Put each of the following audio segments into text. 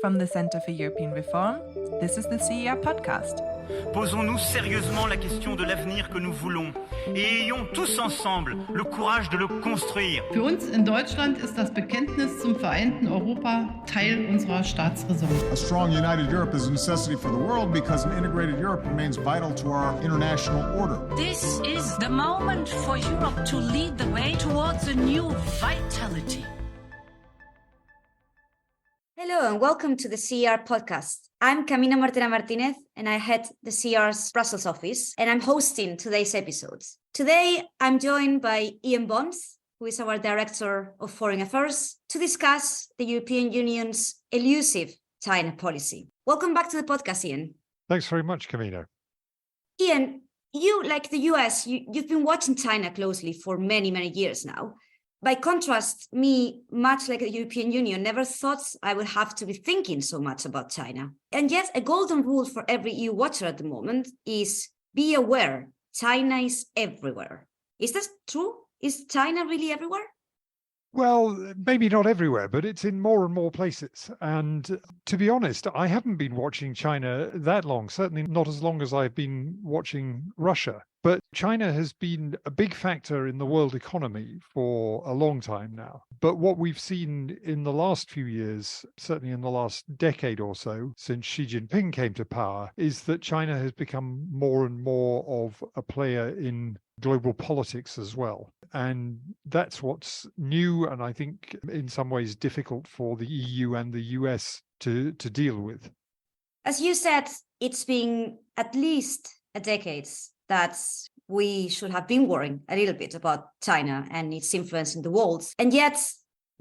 From the Center for European Reform, this is the CER podcast. Posons-nous sérieusement la question de l'avenir que nous voulons et ayons tous ensemble le courage de le construire. Für uns in Deutschland ist das Bekenntnis zum vereinten Europa Teil unserer Staatsräson. A strong united Europe is a necessity for the world because an integrated Europe remains vital to our international order. This is the moment for Europe to lead the way towards a new vitality. Hello and welcome to the CER podcast. I'm Camino Mortera-Martinez and I head the CER's Brussels office and I'm hosting today's episodes. Today, I'm joined by Ian Bonds, who is our Director of Foreign Affairs, to discuss the European Union's elusive China policy. Welcome back to the podcast, Ian. Thanks very much, Camino. Ian, you, like the US, you've been watching China closely for many, many years now. By contrast, me, much like the European Union, never thought I would have to be thinking so much about China. And yet, a golden rule for every EU watcher at the moment is be aware, China is everywhere. Is that true? Is China really everywhere? Well, maybe not everywhere, but it's in more and more places. And to be honest, I haven't been watching China that long, certainly not as long as I've been watching Russia. But China has been a big factor in the world economy for a long time now. But what we've seen in the last few years, certainly in the last decade or so, since Xi Jinping came to power, is that China has become more and more of a player in global politics as well. And that's what's new and I think in some ways difficult for the EU and the US to deal with. As you said, it's been at least a decade that we should have been worrying a little bit about China and its influence in the world. And yet,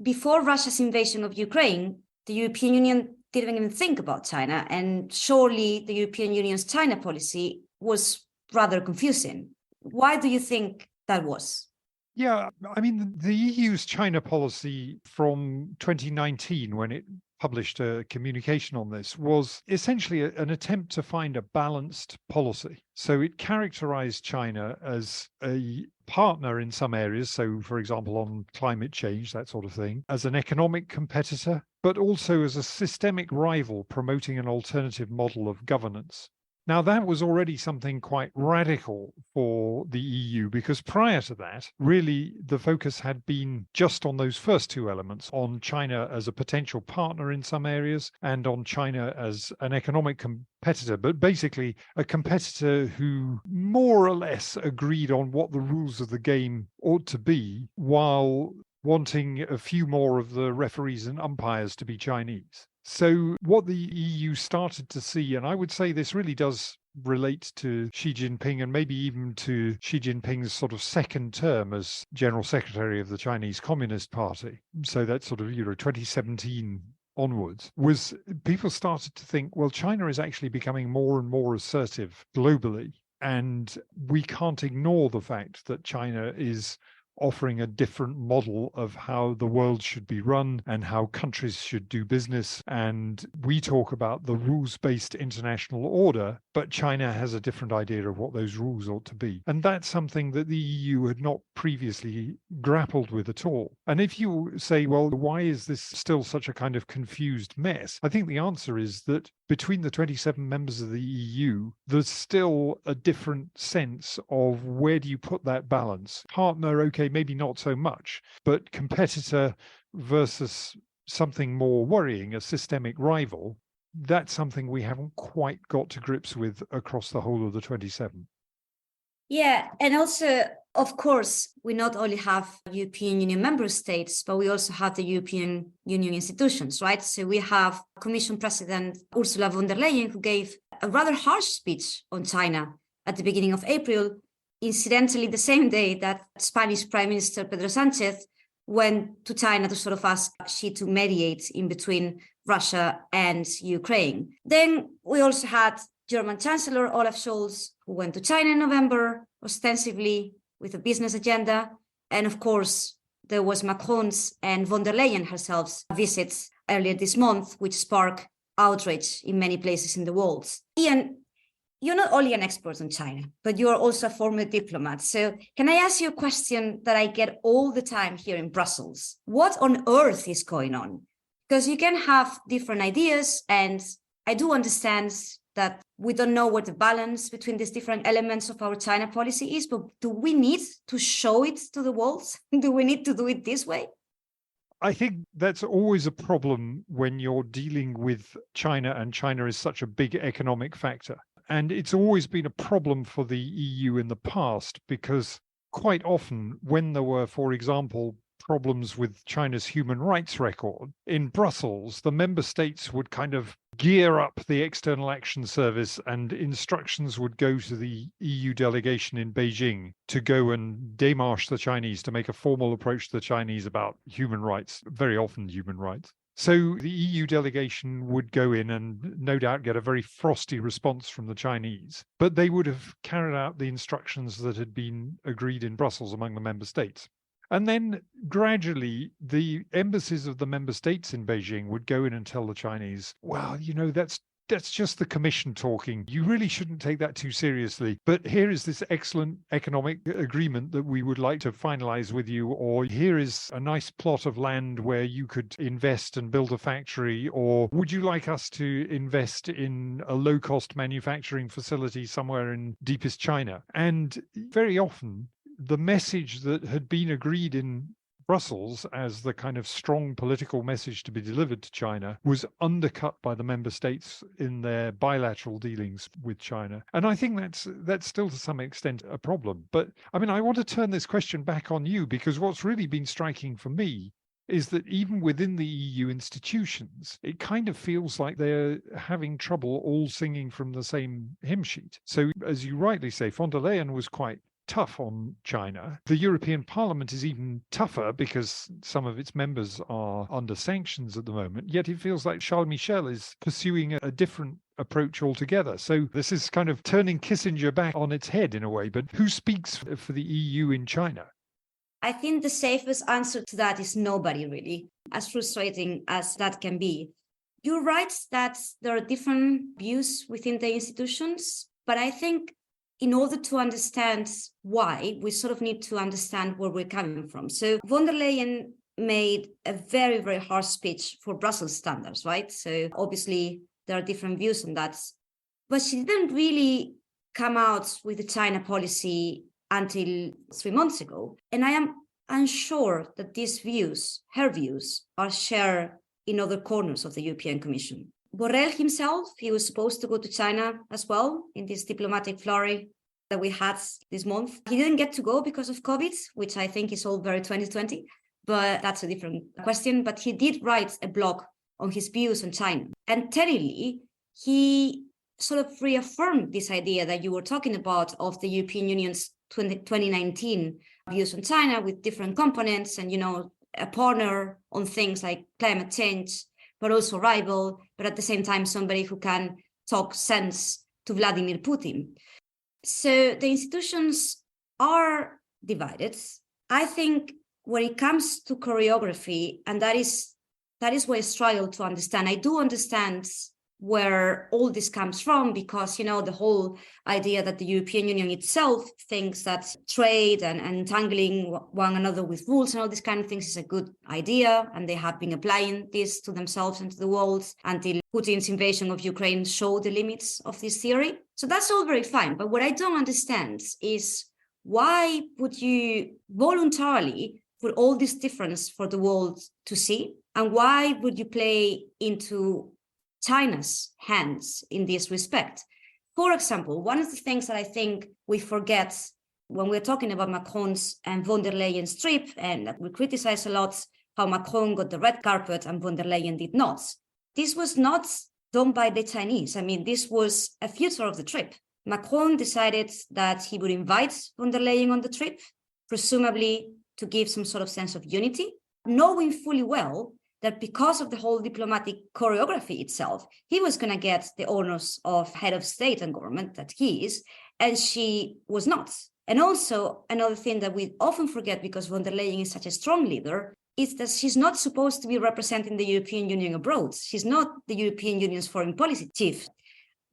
before Russia's invasion of Ukraine, the European Union didn't even think about China. And surely the European Union's China policy was rather confusing. Why do you think that was? Yeah, I mean, the EU's China policy from 2019, when it published a communication on this, was essentially an attempt to find a balanced policy. So it characterized China as a partner in some areas, so for example on climate change, that sort of thing, as an economic competitor, but also as a systemic rival promoting an alternative model of governance. Now, that was already something quite radical for the EU, because prior to that, really, the focus had been just on those first two elements, on China as a potential partner in some areas and on China as an economic competitor, but basically a competitor who more or less agreed on what the rules of the game ought to be, while wanting a few more of the referees and umpires to be Chinese. So what the EU started to see, and I would say this really does relate to Xi Jinping and maybe even to Xi Jinping's sort of second term as General Secretary of the Chinese Communist Party. So that's sort of, 2017 onwards, was people started to think, well, China is actually becoming more and more assertive globally. And we can't ignore the fact that China is offering a different model of how the world should be run and how countries should do business. And we talk about the rules-based international order, but China has a different idea of what those rules ought to be. And that's something that the EU had not previously grappled with at all. And if you say, well, why is this still such a kind of confused mess? I think the answer is that between the 27 members of the EU, there's still a different sense of where do you put that balance? Partner, okay, maybe not so much, but competitor versus something more worrying, a systemic rival, that's something we haven't quite got to grips with across the whole of the 27. Yeah, and also, of course, we not only have European Union member states, but we also have the European Union institutions, right? So we have Commission President Ursula von der Leyen, who gave a rather harsh speech on China at the beginning of April, incidentally the same day that Spanish Prime Minister Pedro Sánchez went to China to sort of ask Xi to mediate in between Russia and Ukraine. Then we also had German Chancellor Olaf Scholz, who went to China in November, ostensibly with a business agenda. And of course, there was Macron's and von der Leyen herself's visits earlier this month, which sparked outrage in many places in the world. Ian, you're not only an expert on China, but you're also a former diplomat. So can I ask you a question that I get all the time here in Brussels? What on earth is going on? Because you can have different ideas, and I do understand that we don't know what the balance between these different elements of our China policy is, but do we need to show it to the world? Do we need to do it this way? I think that's always a problem when you're dealing with China, and China is such a big economic factor. And it's always been a problem for the EU in the past, because quite often when there were, for example, problems with China's human rights record in Brussels, the member states would kind of gear up the External Action Service, and instructions would go to the EU delegation in Beijing to go and démarche the Chinese, to make a formal approach to the Chinese about human rights, very often human rights. So the EU delegation would go in and no doubt get a very frosty response from the Chinese, but they would have carried out the instructions that had been agreed in Brussels among the member states. And then gradually, the embassies of the member states in Beijing would go in and tell the Chinese, well, that's just the Commission talking. You really shouldn't take that too seriously. But here is this excellent economic agreement that we would like to finalize with you, or here is a nice plot of land where you could invest and build a factory, or would you like us to invest in a low-cost manufacturing facility somewhere in deepest China? And very often, the message that had been agreed in Brussels as the kind of strong political message to be delivered to China was undercut by the member states in their bilateral dealings with China. And I think that's still to some extent a problem. But I mean, I want to turn this question back on you, because what's really been striking for me is that even within the EU institutions, it kind of feels like they're having trouble all singing from the same hymn sheet. So as you rightly say, von der Leyen was quite tough on China. The European Parliament is even tougher because some of its members are under sanctions at the moment, yet it feels like Charles Michel is pursuing a different approach altogether. So this is kind of turning Kissinger back on its head in a way, but who speaks for the EU in China? I think the safest answer to that is nobody, really, as frustrating as that can be. You're right that there are different views within the institutions, but I think in order to understand why, we sort of need to understand where we're coming from. So von der Leyen made a very, very harsh speech for Brussels standards, right? So obviously there are different views on that, but she didn't really come out with the China policy until 3 months ago. And I am unsure that these views, her views, are shared in other corners of the European Commission. Borrell himself, he was supposed to go to China as well in this diplomatic flurry that we had this month. He didn't get to go because of COVID, which I think is all very 2020, but that's a different question. But he did write a blog on his views on China. And tellingly, he sort of reaffirmed this idea that you were talking about of the European Union's 2019 views on China with different components and, a partner on things like climate change, but also rival, but at the same time, somebody who can talk sense to Vladimir Putin. So the institutions are divided. I think when it comes to choreography, and that is where I struggle to understand. I do understand where all this comes from, because, the whole idea that the European Union itself thinks that trade and entangling one another with rules and all these kind of things is a good idea. And they have been applying this to themselves and to the world until Putin's invasion of Ukraine showed the limits of this theory. So that's all very fine. But what I don't understand is why would you voluntarily put all this difference for the world to see? And why would you play into China's hands in this respect? For example, one of the things that I think we forget when we're talking about Macron's and von der Leyen's trip, and that we criticize a lot how Macron got the red carpet and von der Leyen did not. This was not done by the Chinese. I mean, this was a feature of the trip. Macron decided that he would invite von der Leyen on the trip, presumably to give some sort of sense of unity, knowing fully well that because of the whole diplomatic choreography itself, he was going to get the honors of head of state and government that he is, and she was not. And also, another thing that we often forget, because von der Leyen is such a strong leader, is that she's not supposed to be representing the European Union abroad. She's not the European Union's foreign policy chief.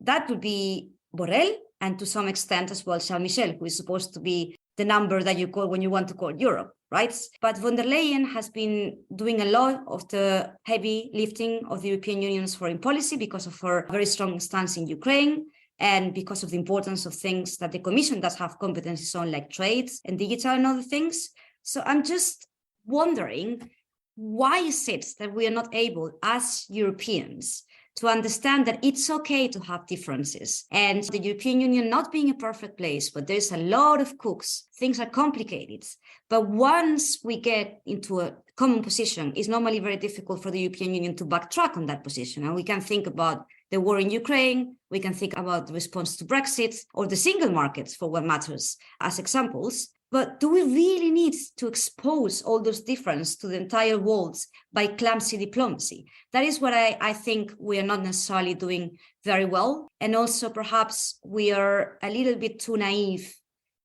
That would be Borrell, and to some extent as well, Charles Michel, who is supposed to be the number that you call when you want to call Europe. right? But von der Leyen has been doing a lot of the heavy lifting of the European Union's foreign policy because of her very strong stance in Ukraine and because of the importance of things that the Commission does have competencies on, like trade and digital and other things. So I'm just wondering, why is it that we are not able as Europeans to understand that it's okay to have differences, and the European Union not being a perfect place, but there's a lot of cooks, things are complicated. But once we get into a common position, it's normally very difficult for the European Union to backtrack on that position. And we can think about the war in Ukraine, we can think about the response to Brexit or the single markets for what matters as examples. But do we really need to expose all those differences to the entire world by clumsy diplomacy? That is what I think we are not necessarily doing very well. And also perhaps we are a little bit too naive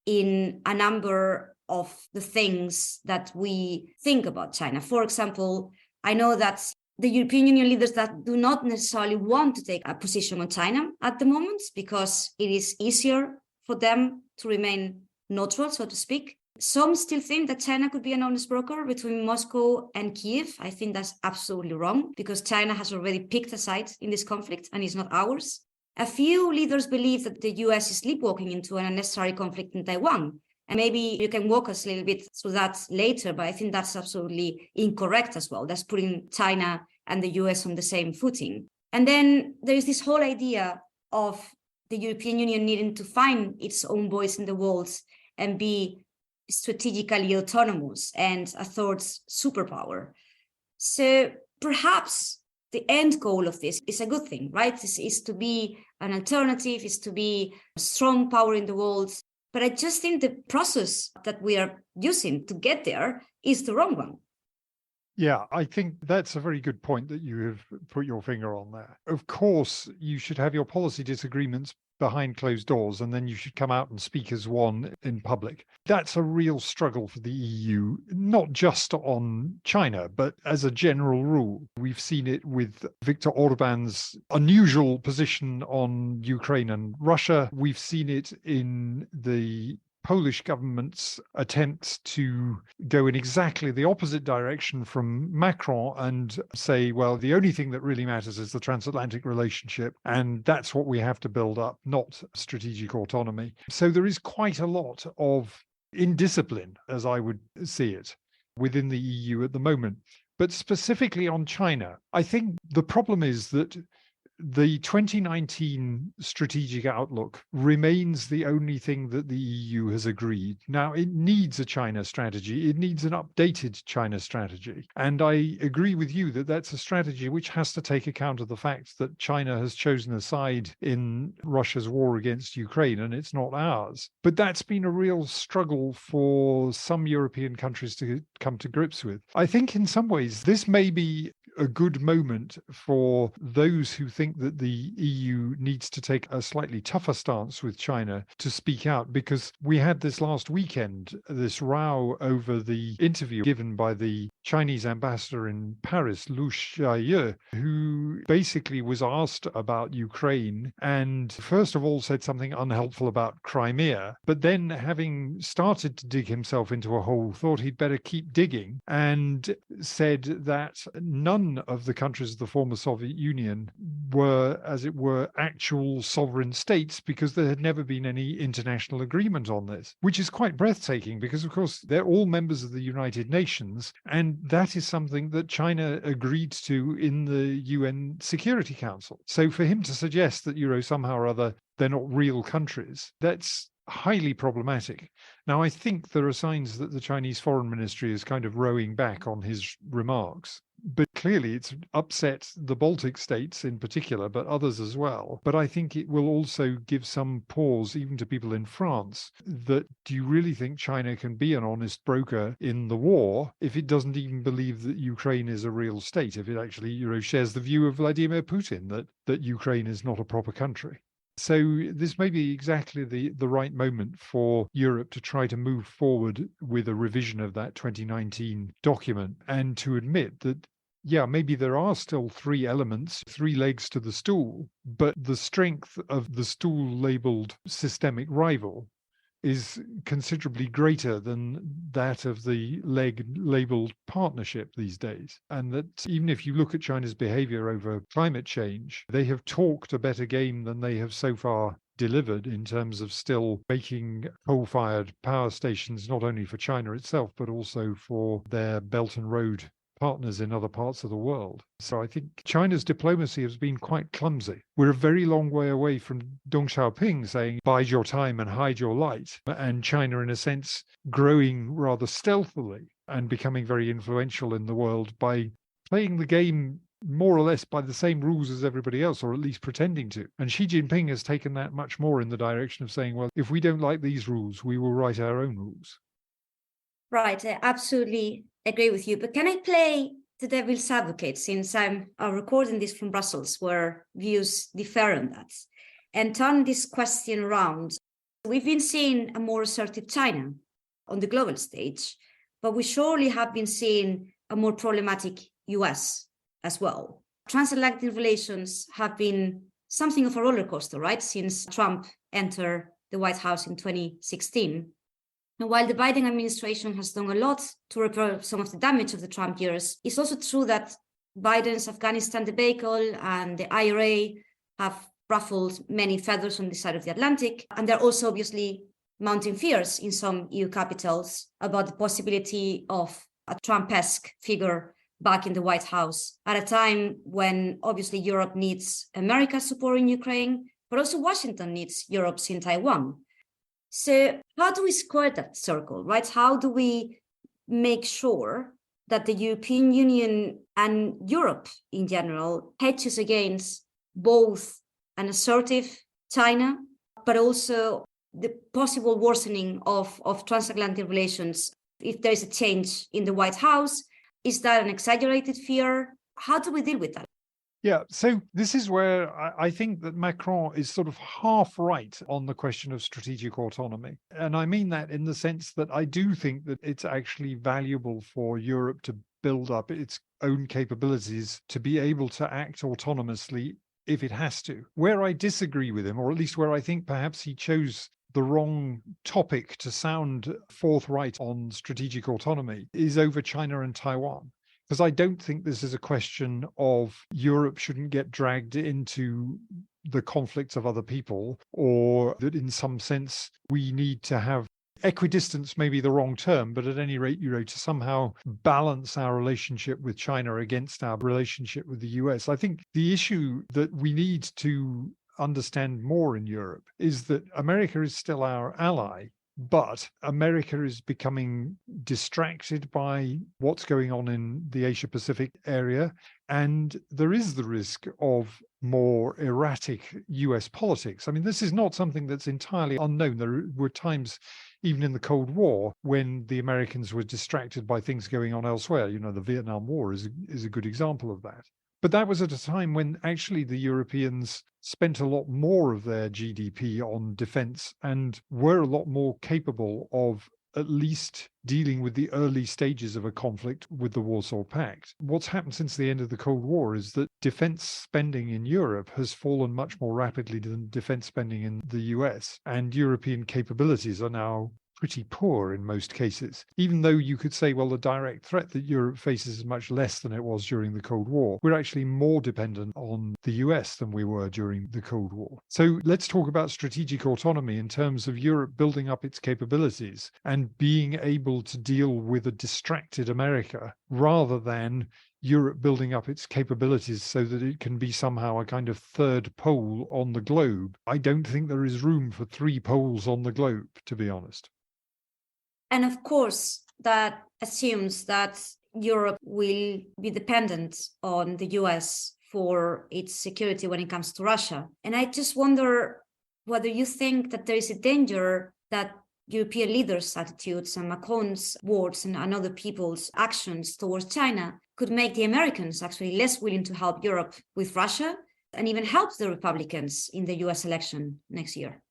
in a number of the things that we think about China. For example, I know that the European Union leaders that do not necessarily want to take a position on China at the moment because it is easier for them to remain neutral, so to speak. Some still think that China could be an honest broker between Moscow and Kyiv. I think that's absolutely wrong because China has already picked a side in this conflict and it's not ours. A few leaders believe that the US is sleepwalking into an unnecessary conflict in Taiwan. And maybe you can walk us a little bit through that later, but I think that's absolutely incorrect as well. That's putting China and the US on the same footing. And then there is this whole idea of the European Union needing to find its own voice in the world and be strategically autonomous and a third superpower. So perhaps the end goal of this is a good thing, right? This is to be an alternative, is to be a strong power in the world. But I just think the process that we are using to get there is the wrong one. Yeah, I think that's a very good point that you have put your finger on there. Of course, you should have your policy disagreements behind closed doors, and then you should come out and speak as one in public. That's a real struggle for the EU, not just on China, but as a general rule. We've seen it with Viktor Orban's unusual position on Ukraine and Russia. We've seen it in the Polish government's attempts to go in exactly the opposite direction from Macron and say, well, the only thing that really matters is the transatlantic relationship, and that's what we have to build up, not strategic autonomy. So there is quite a lot of indiscipline, as I would see it, within the EU at the moment. But specifically on China, I think the problem is that the 2019 strategic outlook remains the only thing that the EU has agreed. Now, it needs a China strategy. It needs an updated China strategy. And I agree with you that that's a strategy which has to take account of the fact that China has chosen a side in Russia's war against Ukraine, and it's not ours. But that's been a real struggle for some European countries to come to grips with. I think in some ways, this may be a good moment for those who think that the EU needs to take a slightly tougher stance with China to speak out, because we had this last weekend, this row over the interview given by the Chinese ambassador in Paris, Lu Xiaoye, who basically was asked about Ukraine and first of all said something unhelpful about Crimea, but then having started to dig himself into a hole, thought he'd better keep digging and said that none of the countries of the former Soviet Union were, as it were, actual sovereign states because there had never been any international agreement on this, which is quite breathtaking because, of course, they're all members of the United Nations, and that is something that China agreed to in the UN Security Council. So for him to suggest that, somehow or other, they're not real countries, that's highly problematic. Now, I think there are signs that the Chinese Foreign Ministry is kind of rowing back on his remarks. But clearly it's upset the Baltic states in particular, but others as well. But I think it will also give some pause, even to people in France, that do you really think China can be an honest broker in the war if it doesn't even believe that Ukraine is a real state, if it actually, shares the view of Vladimir Putin that Ukraine is not a proper country? So this may be exactly the right moment for Europe to try to move forward with a revision of that 2019 document and to admit that, yeah, maybe there are still three elements, three legs to the stool, but the strength of the stool labeled systemic rival is considerably greater than that of the labeled partnership these days. And that even if you look at China's behavior over climate change, they have talked a better game than they have so far delivered in terms of still making coal-fired power stations, not only for China itself, but also for their Belt and Road partners in other parts of the world. So I think China's diplomacy has been quite clumsy. We're a very long way away from Deng Xiaoping saying, bide your time and hide your light, and China, in a sense, growing rather stealthily and becoming very influential in the world by playing the game more or less by the same rules as everybody else, or at least pretending to. And Xi Jinping has taken that much more in the direction of saying, well, if we don't like these rules, we will write our own rules. Right, I absolutely agree with you. But can I play the devil's advocate, since I'm recording this from Brussels, where views differ on that, and turn this question around? We've been seeing a more assertive China on the global stage, but we surely have been seeing a more problematic US as well. Transatlantic relations have been something of a roller coaster, right, since Trump entered the White House in 2016. And while the Biden administration has done a lot to repair some of the damage of the Trump years, it's also true that Biden's Afghanistan debacle and the IRA have ruffled many feathers on this side of the Atlantic. And there are also obviously mounting fears in some EU capitals about the possibility of a Trump-esque figure back in the White House at a time when obviously Europe needs America's support in Ukraine, but also Washington needs Europe's in Taiwan. So how do we square that circle, right? How do we make sure that the European Union and Europe in general hedges against both an assertive China, but also the possible worsening of transatlantic relations if there is a change in the White House? Is that an exaggerated fear? How do we deal with that? Yeah, so this is where I think that Macron is sort of half right on the question of strategic autonomy. And I mean that in the sense that I do think that it's actually valuable for Europe to build up its own capabilities to be able to act autonomously if it has to. Where I disagree with him, or at least where I think perhaps he chose the wrong topic to sound forthright on strategic autonomy, is over China and Taiwan. Because I don't think this is a question of Europe shouldn't get dragged into the conflicts of other people, or that in some sense we need to have equidistance, maybe the wrong term, but at any rate, to somehow balance our relationship with China against our relationship with the US. I think the issue that we need to understand more in Europe is that America is still our ally, but America is becoming distracted by what's going on in the Asia-Pacific area. And there is the risk of more erratic US politics. I mean, this is not something that's entirely unknown. There were times, even in the Cold War, when the Americans were distracted by things going on elsewhere. The Vietnam War is a good example of that. But that was at a time when actually the Europeans spent a lot more of their GDP on defense and were a lot more capable of at least dealing with the early stages of a conflict with the Warsaw Pact. What's happened since the end of the Cold War is that defense spending in Europe has fallen much more rapidly than defense spending in the US, and European capabilities are now pretty poor in most cases, even though you could say, well, the direct threat that Europe faces is much less than it was during the Cold War. We're actually more dependent on the US than we were during the Cold War. So let's talk about strategic autonomy in terms of Europe building up its capabilities and being able to deal with a distracted America rather than Europe building up its capabilities so that it can be somehow a kind of third pole on the globe. I don't think there is room for three poles on the globe, to be honest. And of course, that assumes that Europe will be dependent on the US for its security when it comes to Russia. And I just wonder whether you think that there is a danger that European leaders' attitudes and Macron's words and other people's actions towards China could make the Americans actually less willing to help Europe with Russia and even help the Republicans in the US election next year.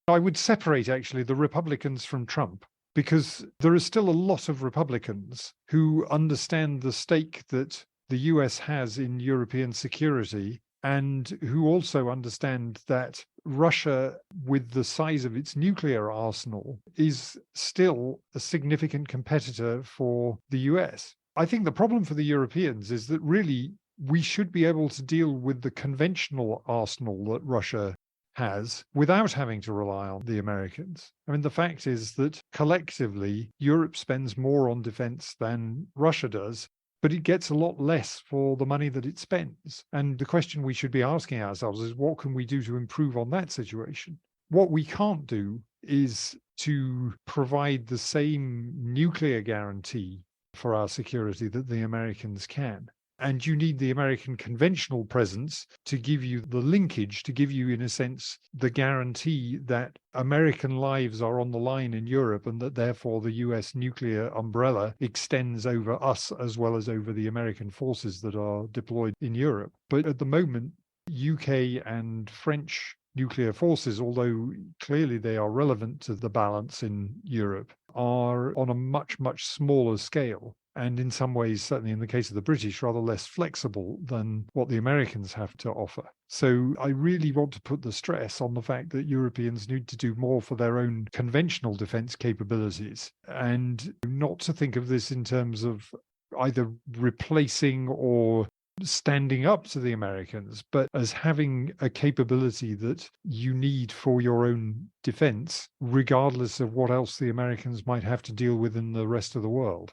I would separate actually the Republicans from Trump, because there is still a lot of Republicans who understand the stake that the US has in European security and who also understand that Russia, with the size of its nuclear arsenal, is still a significant competitor for the US. I think the problem for the Europeans is that really we should be able to deal with the conventional arsenal that Russia has without having to rely on the Americans. I mean, the fact is that collectively, Europe spends more on defense than Russia does, but it gets a lot less for the money that it spends. And the question we should be asking ourselves is, what can we do to improve on that situation? What we can't do is to provide the same nuclear guarantee for our security that the Americans can. And you need the American conventional presence to give you the linkage, to give you, in a sense, the guarantee that American lives are on the line in Europe and that therefore the US nuclear umbrella extends over us as well as over the American forces that are deployed in Europe. But at the moment, UK and French nuclear forces, although clearly they are relevant to the balance in Europe, are on a much, much smaller scale. And in some ways, certainly in the case of the British, rather less flexible than what the Americans have to offer. So I really want to put the stress on the fact that Europeans need to do more for their own conventional defense capabilities, and not to think of this in terms of either replacing or standing up to the Americans, but as having a capability that you need for your own defense, regardless of what else the Americans might have to deal with in the rest of the world.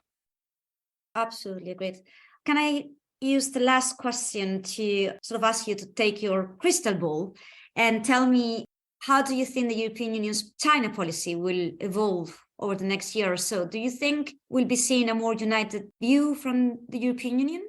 Absolutely, great. Can I use the last question to sort of ask you to take your crystal ball and tell me, how do you think the European Union's China policy will evolve over the next year or so? Do you think we'll be seeing a more united view from the European Union?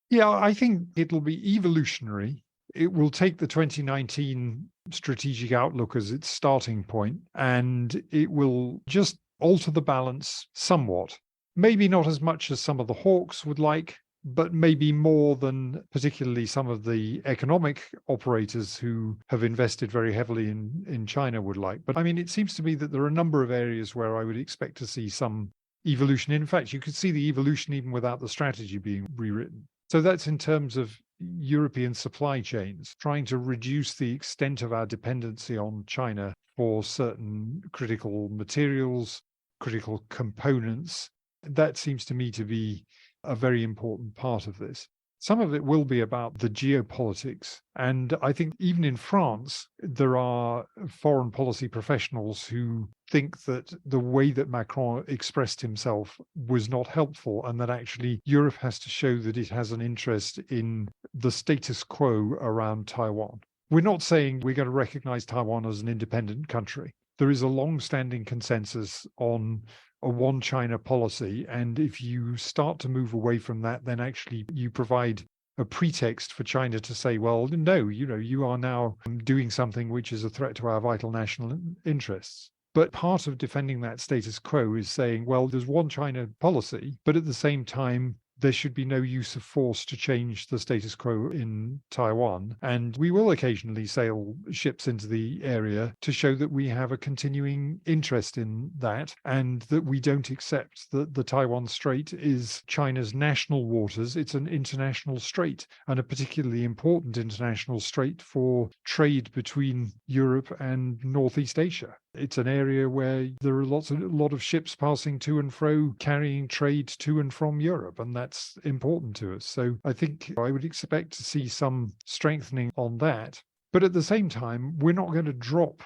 Yeah, I think it'll be evolutionary. It will take the 2019 strategic outlook as its starting point, and it will just alter the balance somewhat. Maybe not as much as some of the hawks would like, but maybe more than particularly some of the economic operators who have invested very heavily in China would like. But I mean, it seems to me that there are a number of areas where I would expect to see some evolution. In fact, you could see the evolution even without the strategy being rewritten. So that's in terms of European supply chains, trying to reduce the extent of our dependency on China for certain critical materials, critical components. That seems to me to be a very important part of this. Some of it will be about the geopolitics. And I think even in France, there are foreign policy professionals who think that the way that Macron expressed himself was not helpful, and that actually Europe has to show that it has an interest in the status quo around Taiwan. We're not saying we're going to recognize Taiwan as an independent country. There is a long-standing consensus on a one China policy. And if you start to move away from that, then actually you provide a pretext for China to say, well, no, you are now doing something which is a threat to our vital national interests. But part of defending that status quo is saying, well, there's one China policy, but at the same time, there should be no use of force to change the status quo in Taiwan. And we will occasionally sail ships into the area to show that we have a continuing interest in that, and that we don't accept that the Taiwan Strait is China's national waters. It's an international strait, and a particularly important international strait for trade between Europe and Northeast Asia. It's an area where there are a lot of ships passing to and fro, carrying trade to and from Europe, and that's important to us. So I think I would expect to see some strengthening on that. But at the same time, we're not going to drop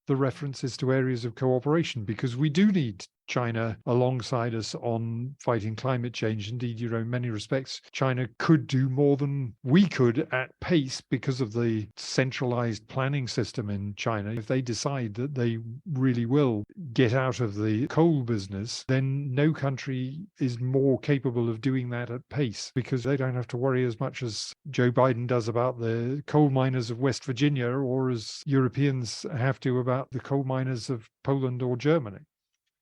the references to areas of cooperation, because we do need China alongside us on fighting climate change. Indeed, in many respects, China could do more than we could at pace because of the centralized planning system in China. If they decide that they really will get out of the coal business, then no country is more capable of doing that at pace, because they don't have to worry as much as Joe Biden does about the coal miners of West Virginia, or as Europeans have to about the coal miners of Poland or Germany.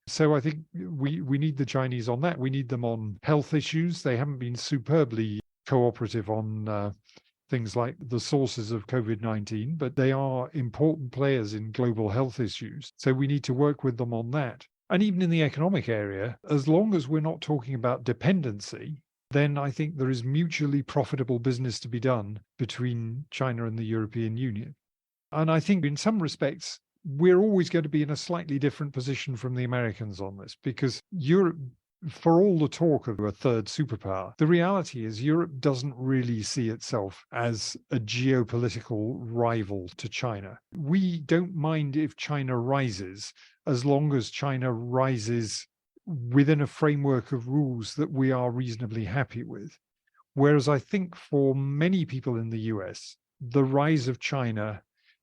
So I think we need the Chinese on that. We need them on health issues. They haven't been superbly cooperative on things like the sources of COVID-19, but they are important players in global health issues. So we need to work with them on that. And even in the economic area, as long as we're not talking about dependency, then I think there is mutually profitable business to be done between China and the European Union. And I think in some respects, we're always going to be in a slightly different position from the Americans on this, because Europe, for all the talk of a third superpower, the reality is Europe doesn't really see itself as a geopolitical rival to China. We don't mind if China rises, as long as China rises within a framework of rules that we are reasonably happy with. Whereas I think for many people in the US, the rise of China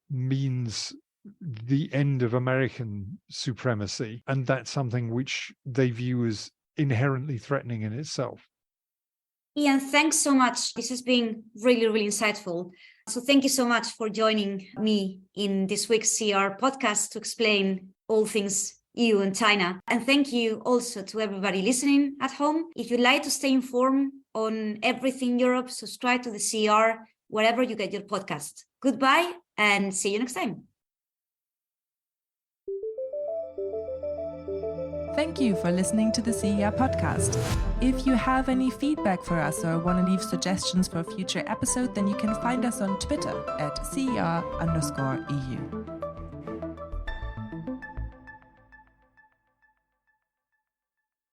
means the end of American supremacy, and that's something which they view as inherently threatening in itself. Ian, thanks so much. This has been really, really insightful. So thank you so much for joining me in this week's CER podcast to explain all things EU and China. And thank you also to everybody listening at home. If you'd like to stay informed on everything Europe, subscribe to the CER wherever you get your podcast. Goodbye and see you next time. Thank you for listening to the CER podcast. If you have any feedback for us or want to leave suggestions for a future episode, then you can find us on Twitter at CER_EU.